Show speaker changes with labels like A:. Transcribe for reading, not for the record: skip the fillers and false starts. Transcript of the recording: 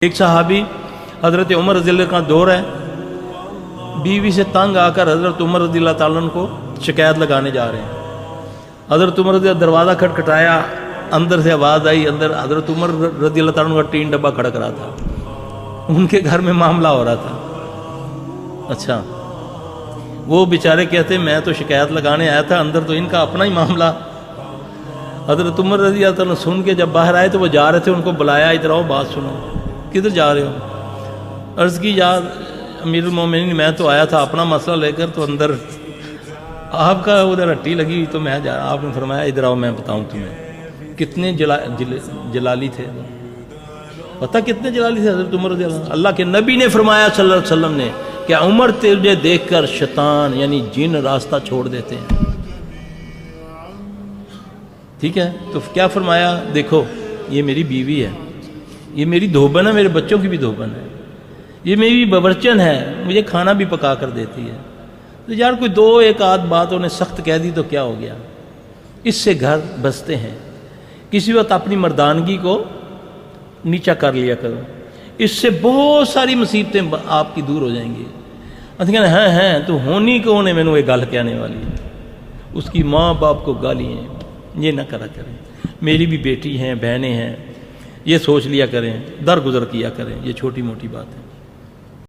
A: ایک صحابی حضرت عمر رضی اللہ کا دور ہے، بیوی سے تنگ آ کر حضرت عمر رضی اللہ تعالیٰ کو شکایت لگانے جا رہے ہیں۔ حضرت عمر رضی اللہ دروازہ کھٹکھٹایا، اندر سے آواز آئی، اندر حضرت عمر رضی اللہ تعالیٰ کا ٹین ڈبہ کھڑک رہا تھا، ان کے گھر میں معاملہ ہو رہا تھا۔ اچھا، وہ بیچارے کہتے میں تو شکایت لگانے آیا تھا، اندر تو ان کا اپنا ہی معاملہ۔ حضرت عمر رضی اللہ تعالیٰ سن کے جب باہر آئے تو وہ جا رہے تھے، ان کو بلایا، ادھر آؤ بات سنو، کدھر جا رہے ہو؟ عرض کی یار امیر المومنین میں تو آیا تھا اپنا مسئلہ لے کر، تو اندر آپ کا ادھر ہٹی لگی تو میں جا رہا۔ آپ نے فرمایا ادھر آؤ میں بتاؤں تمہیں کتنے جلالی تھے، پتہ کتنے جلالی تھے حضرت عمر رضی اللہ۔ اللہ کے نبی نے فرمایا صلی اللہ علیہ وسلم نے کہ عمر تجھے دیکھ کر شیطان یعنی جن راستہ چھوڑ دیتے ہیں۔ ٹھیک ہے، تو کیا فرمایا؟ دیکھو یہ میری بیوی ہے، یہ میری دھوبن ہے، میرے بچوں کی بھی دھوبن ہے، یہ میری باورچن ہے، مجھے کھانا بھی پکا کر دیتی ہے۔ تو یار کوئی دو ایک آدھ بات انہیں سخت کہہ دی تو کیا ہو گیا؟ اس سے گھر بستے ہیں۔ کسی وقت اپنی مردانگی کو نیچا کر لیا کرو، اس سے بہت ساری مصیبتیں آپ کی دور ہو جائیں گی۔ ہیں تو ہونی کون ہے مینوں یہ گل کہنے والی؟ اس کی ماں باپ کو گالی ہیں، یہ نہ کرا کریں۔ میری بھی بیٹی ہیں، بہنیں ہیں، یہ سوچ لیا کریں، درگزر کیا کریں، یہ چھوٹی موٹی بات ہے۔